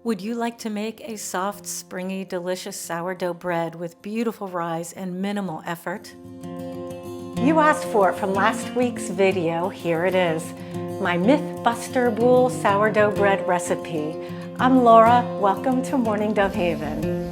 Would you like to make a soft, springy, delicious sourdough bread with beautiful rise and minimal effort? You asked for it from last week's video. Here it is, my Mythbuster Boule sourdough bread recipe. I'm Laura. Welcome to Morning Dove Haven.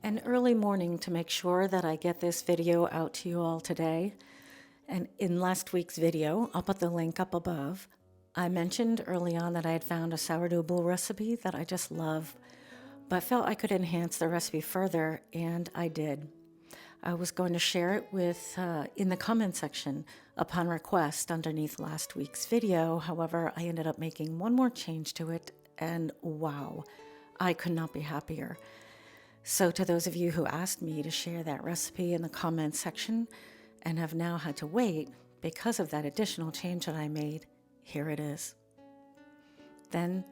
An early morning to make sure that I get this video out to you all today. And in last week's video, I'll put the link up above, I mentioned early on that I had found a sourdough boule recipe that I just love, but felt I could enhance the recipe further, and I did. I was going to share it with in the comment section upon request underneath last week's video. However, I ended up making one more change to it, and wow, I could not be happier. So to those of you who asked me to share that recipe in the comments section and have now had to wait because of that additional change that I made, here it is. Then,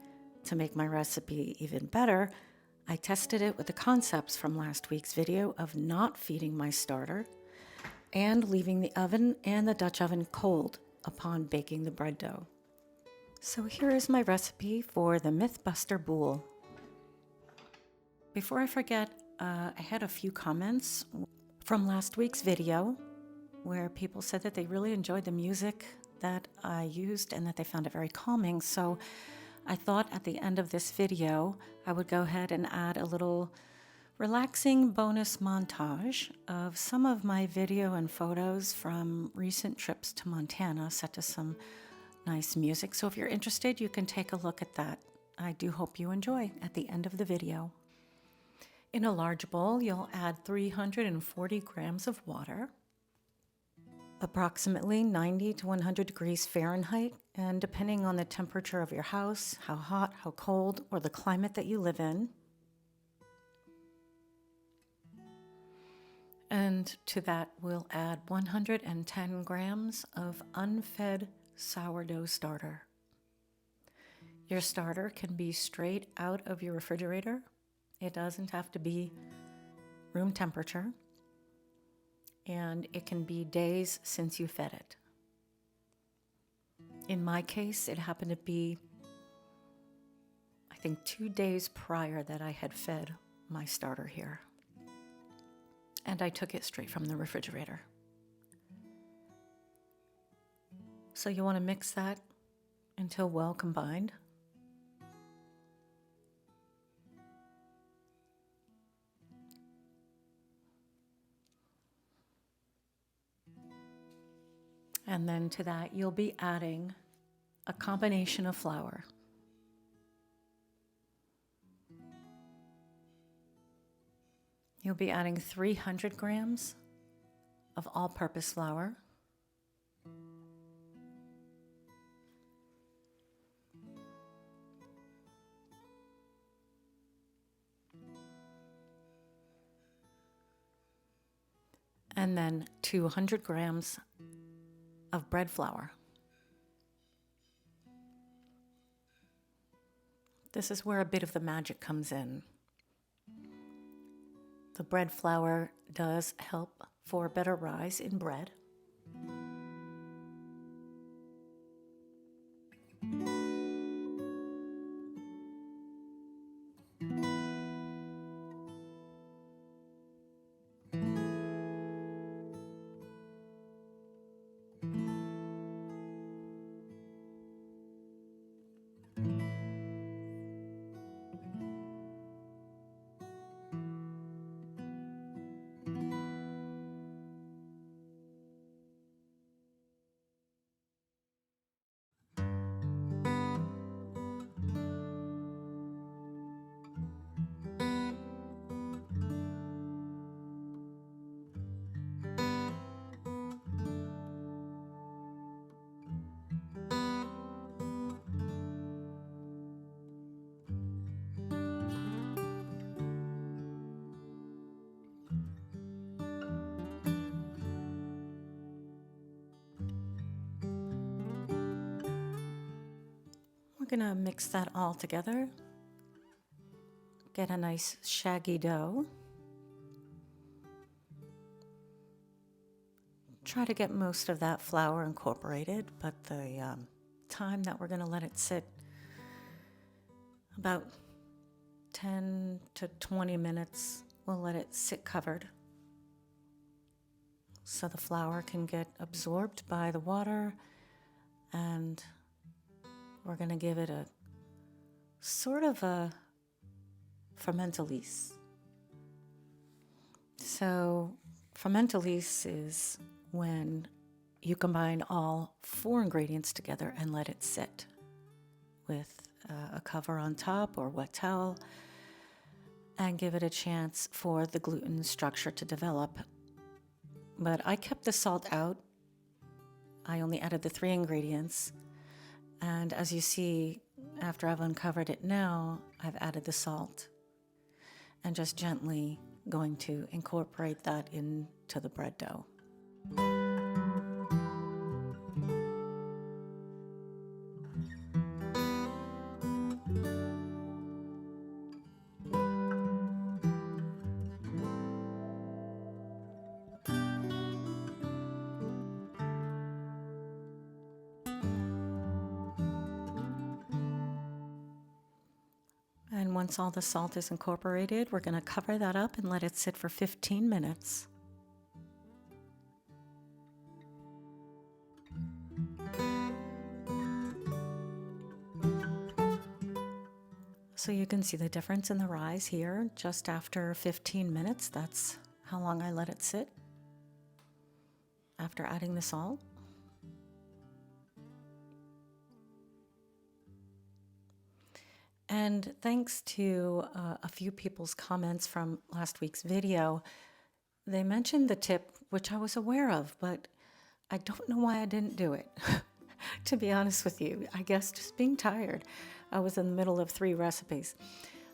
to make my recipe even better, I tested it with the concepts from last week's video of not feeding my starter and leaving the oven and the Dutch oven cold upon baking the bread dough. So here is my recipe for the Mythbuster Boule. Before I forget, I had a few comments from last week's video where people said that they really enjoyed the music that I used and that they found it very calming. So I thought at the end of this video, I would go ahead and add a little relaxing bonus montage of some of my video and photos from recent trips to Montana set to some nice music. So if you're interested, you can take a look at that. I do hope you enjoy at the end of the video. In a large bowl, you'll add 340 grams of water, approximately 90 to 100 degrees Fahrenheit, and depending on the temperature of your house, how hot, how cold, or the climate that you live in. And to that, we'll add 110 grams of unfed sourdough starter. Your starter can be straight out of your refrigerator. It doesn't have to be room temperature, and it can be days since you fed it. In my case, it happened to be, I think, 2 days prior that I had fed my starter here, and I took it straight from the refrigerator. So you want to mix that until well combined. And then to that, you'll be adding a combination of flour. You'll be adding 300 grams of all-purpose flour, and then 200 grams of bread flour. This is where a bit of the magic comes in. The bread flour does help for better rise in bread. gonna mix that all together. Get a nice shaggy dough. Try to get most of that flour incorporated, but the time that we're gonna let it sit, about 10 to 20 minutes, we'll let it sit covered so the flour can get absorbed by the water, and we're going to give it a sort of a fermentalise. So fermentalise is when you combine all 4 ingredients together and let it sit with a cover on top or wet towel, and give it a chance for the gluten structure to develop. But I kept the salt out. I only added the 3 ingredients. And as you see, after I've uncovered it now, I've added the salt and just gently going to incorporate that into the bread dough. And once all the salt is incorporated, we're going to cover that up and let it sit for 15 minutes. So you can see the difference in the rise here just after 15 minutes. That's how long I let it sit after adding the salt. And thanks to a few people's comments from last week's video, they mentioned the tip, which I was aware of, but I don't know why I didn't do it. To be honest with you, I guess just being tired. I was in the middle of 3 recipes.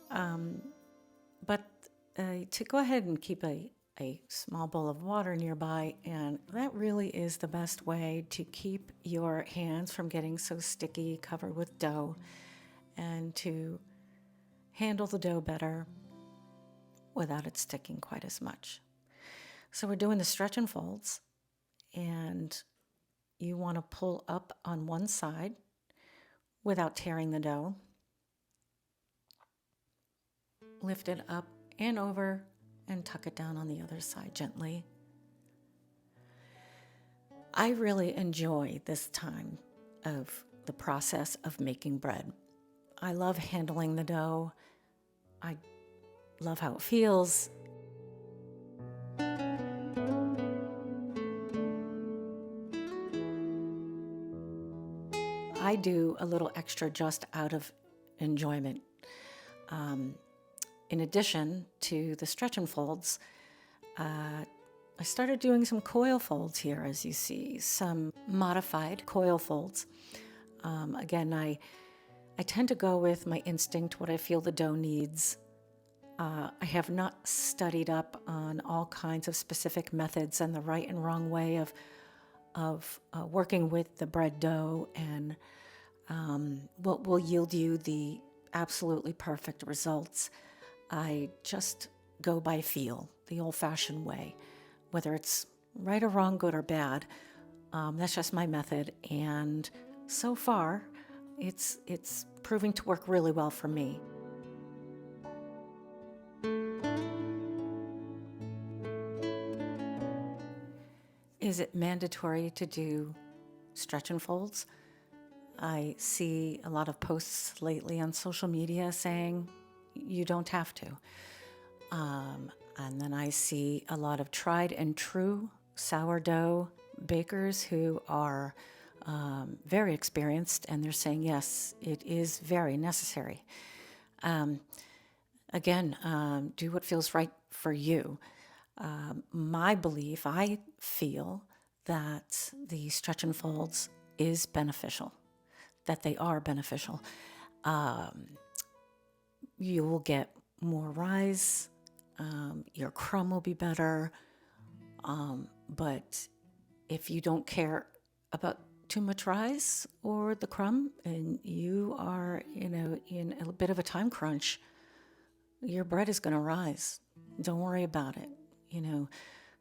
But to go ahead and keep a small bowl of water nearby, and that really is the best way to keep your hands from getting so sticky, covered with dough, and to handle the dough better without it sticking quite as much. So we're doing the stretch and folds, and you want to pull up on one side without tearing the dough. Lift it up and over and tuck it down on the other side gently. I really enjoy this time of the process of making bread. I love handling the dough. I love how it feels. I do a little extra just out of enjoyment. In addition to the stretch and folds, I started doing some coil folds here, as you see, some modified coil folds. Again, I tend to go with my instinct, what I feel the dough needs. I have not studied up on all kinds of specific methods and the right and wrong way of working with the bread dough and what will yield you the absolutely perfect results. I just go by feel, the old-fashioned way, whether it's right or wrong, good or bad. That's just my method, and so far, it's proving to work really well for me. Is it mandatory to do stretch and folds? I see a lot of posts lately on social media saying you don't have to. And then I see a lot of tried and true sourdough bakers who are very experienced, and they're saying, yes, it is very necessary. Again, do what feels right for you. My belief, I feel that the stretch and folds is beneficial, that they are beneficial. You will get more rise, your crumb will be better, but if you don't care about too much rice or the crumb and you are, in a bit of a time crunch, your bread is going to rise. Don't worry about it.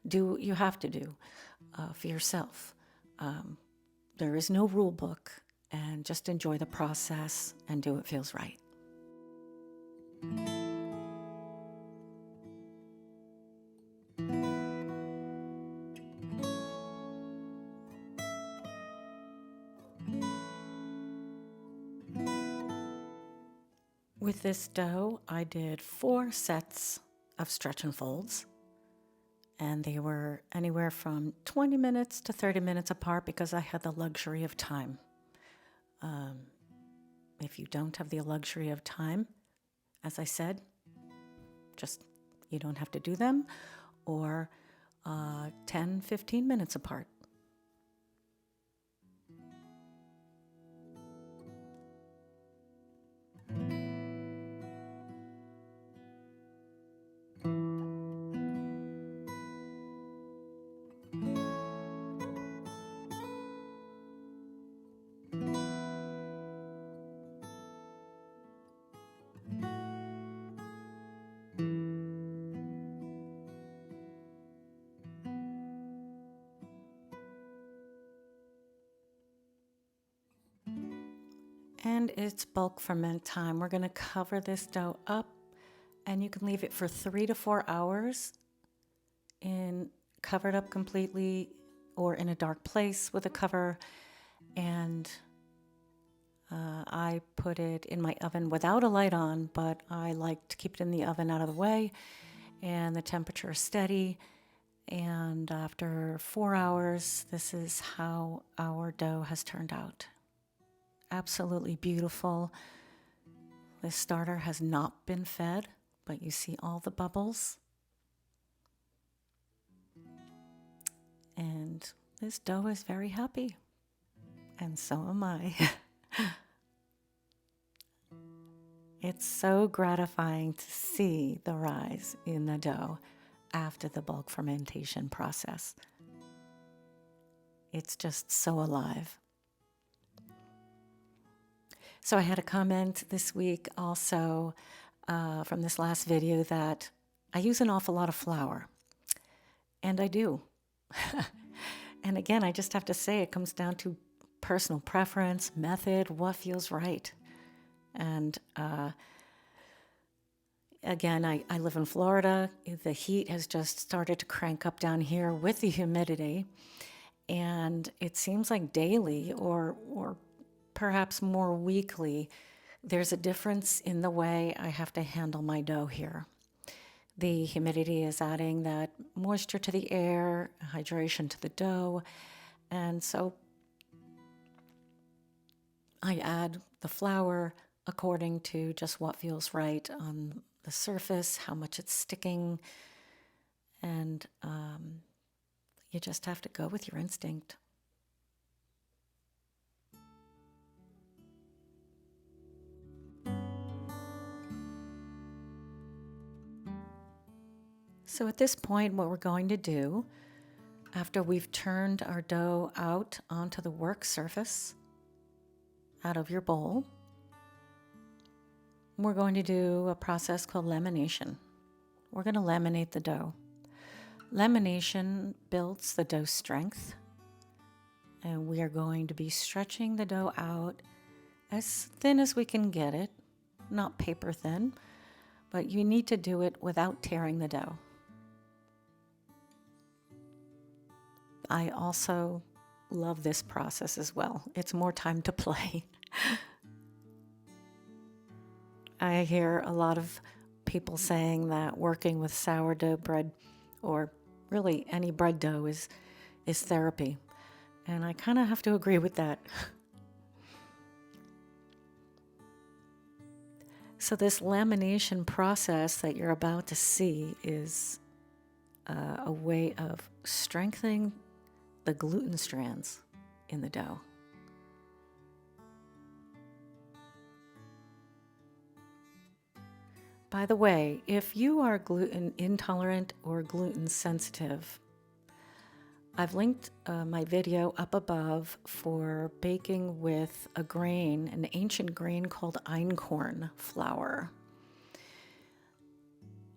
Do what you have to do for yourself. There is no rule book, and just enjoy the process and do what feels right. With this dough, I did 4 sets of stretch and folds, and they were anywhere from 20 minutes to 30 minutes apart because I had the luxury of time. If you don't have the luxury of time, as I said, you don't have to do them, or 10, 15 minutes apart. And it's bulk ferment time. We're going to cover this dough up, and you can leave it for 3 to 4 hours covered up completely or in a dark place with a cover. And I put it in my oven without a light on, but I like to keep it in the oven out of the way, and the temperature is steady. And after 4 hours, this is how our dough has turned out. Absolutely beautiful. The starter has not been fed, but you see all the bubbles. And this dough is very happy. And so am I. It's so gratifying to see the rise in the dough after the bulk fermentation process. It's just so alive. So I had a comment this week also from this last video that I use an awful lot of flour. And I do. And again, I just have to say it comes down to personal preference, method, what feels right. And again, I live in Florida. The heat has just started to crank up down here with the humidity. And it seems like daily or perhaps more weekly, there's a difference in the way I have to handle my dough here. The humidity is adding that moisture to the air, hydration to the dough, and so I add the flour according to just what feels right on the surface, how much it's sticking, and you just have to go with your instinct. So at this point, what we're going to do, after we've turned our dough out onto the work surface, out of your bowl, we're going to do a process called lamination. We're going to laminate the dough. Lamination builds the dough strength, and we are going to be stretching the dough out as thin as we can get it, not paper thin, but you need to do it without tearing the dough. I also love this process as well. It's more time to play. I hear a lot of people saying that working with sourdough bread, or really any bread dough, is therapy. And I kind of have to agree with that. So this lamination process that you're about to see is a way of strengthening the gluten strands in the dough. By the way, if you are gluten intolerant or gluten sensitive, I've linked my video up above for baking with a grain, an ancient grain called einkorn flour.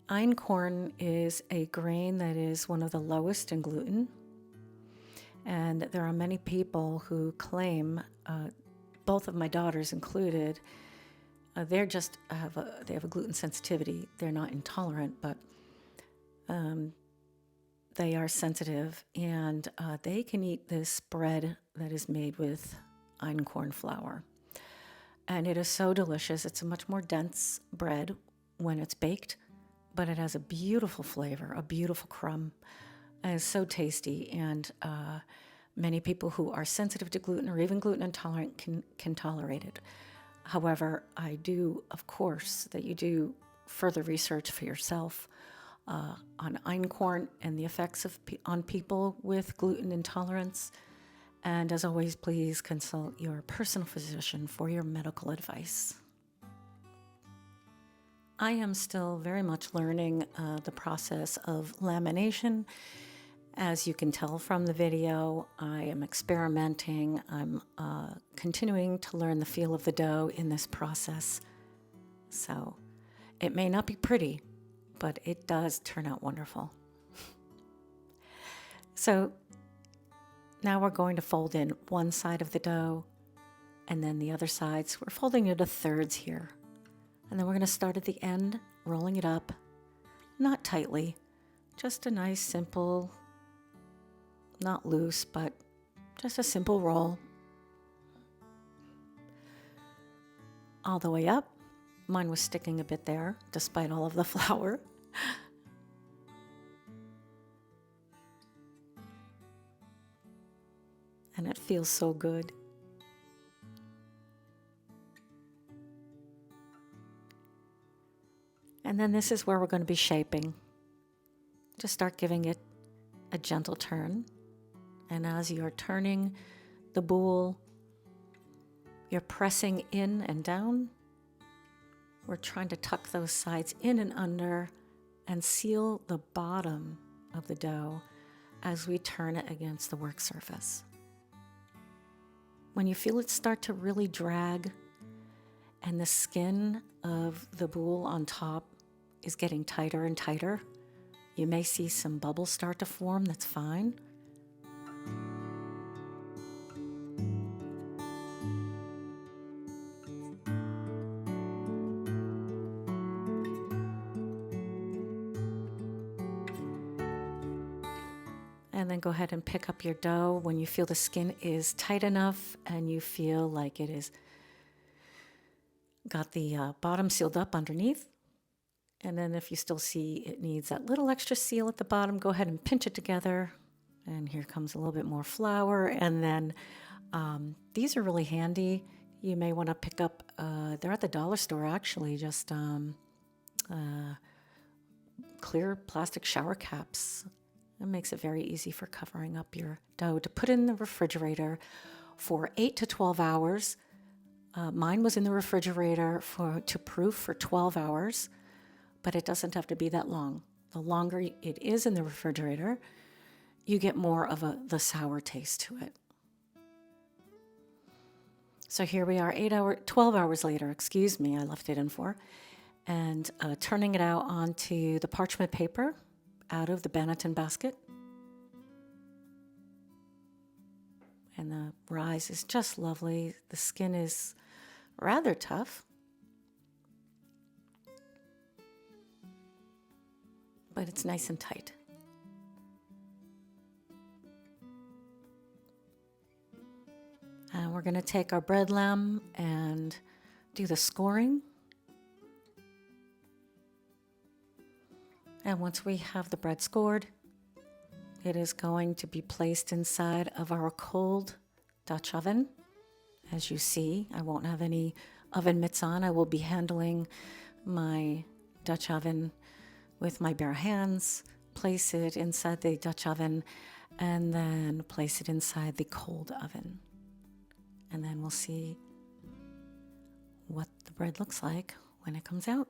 Einkorn is a grain that is one of the lowest in gluten, and there are many people who claim, both of my daughters included, they have a gluten sensitivity. They're not intolerant, but they are sensitive, and they can eat this bread that is made with einkorn flour. And it is so delicious. It's a much more dense bread when it's baked, but it has a beautiful flavor, a beautiful crumb, and it's so tasty. And many people who are sensitive to gluten or even gluten intolerant can tolerate it. However, I do, of course, that you do further research for yourself on einkorn and the effects on people with gluten intolerance. And as always, please consult your personal physician for your medical advice. I am still very much learning the process of lamination. As you can tell from the video, I am experimenting. I'm continuing to learn the feel of the dough in this process. So it may not be pretty, but it does turn out wonderful. So now we're going to fold in one side of the dough and then the other sides. We're folding it to thirds here. And then we're going to start at the end, rolling it up, not tightly, just a nice, simple, not loose, but just a simple roll. All the way up. Mine was sticking a bit there, despite all of the flour. And it feels so good. And then this is where we're going to be shaping. Just start giving it a gentle turn. And as you're turning the boule, you're pressing in and down. We're trying to tuck those sides in and under and seal the bottom of the dough as we turn it against the work surface. When you feel it start to really drag and the skin of the boule on top is getting tighter and tighter, you may see some bubbles start to form. That's fine. And then go ahead and pick up your dough when you feel the skin is tight enough and you feel like it is got the bottom sealed up underneath. And then if you still see it needs that little extra seal at the bottom, go ahead and pinch it together. And here comes a little bit more flour. And then these are really handy. You may want to pick up, they're at the dollar store actually, just clear plastic shower caps. It makes it very easy for covering up your dough. To put in the refrigerator for 8 to 12 hours. Mine was in the refrigerator to proof for 12 hours, but it doesn't have to be that long. The longer it is in the refrigerator, you get more of the sour taste to it. So here we are, 12 hours later, I left it in for, and turning it out onto the parchment paper out of the Banneton basket. And the rise is just lovely. The skin is rather tough, but it's nice and tight. And we're going to take our bread lamb and do the scoring. And once we have the bread scored, it is going to be placed inside of our cold Dutch oven. As you see, I won't have any oven mitts on. I will be handling my Dutch oven with my bare hands, place it inside the Dutch oven, and then place it inside the cold oven. And then we'll see what the bread looks like when it comes out.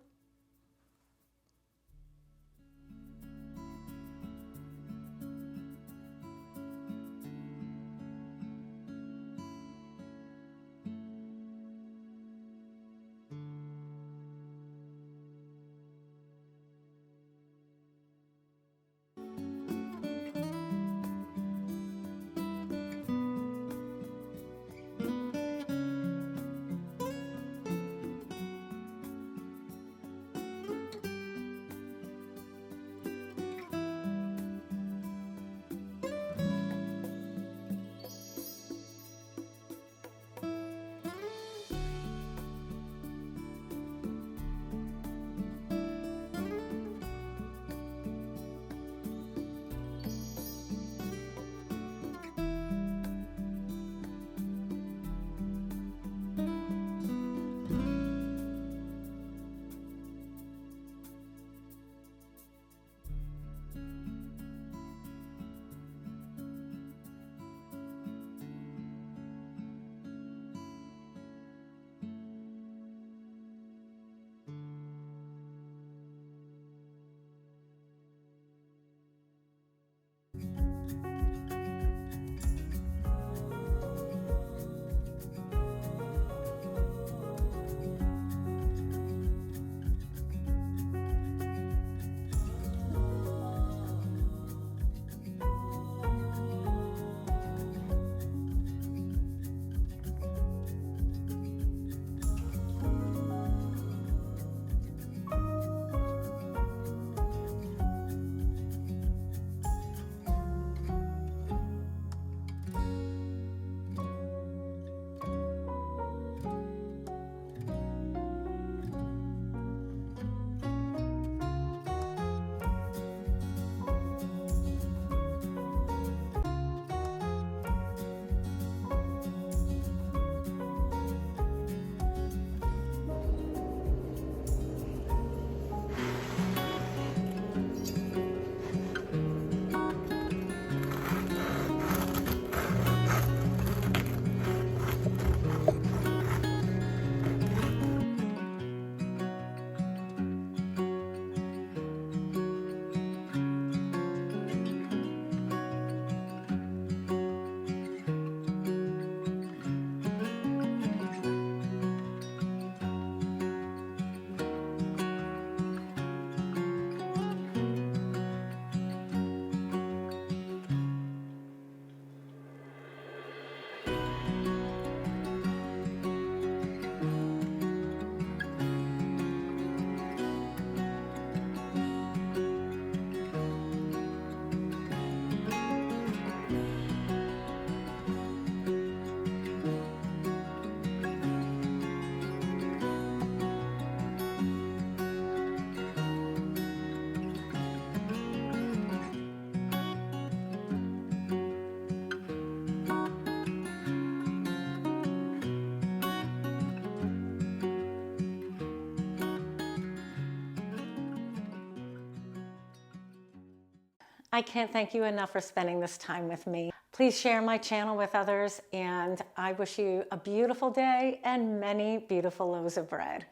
I can't thank you enough for spending this time with me. Please share my channel with others, and I wish you a beautiful day and many beautiful loaves of bread.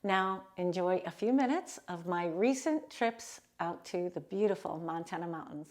Now, enjoy a few minutes of my recent trips out to the beautiful Montana mountains.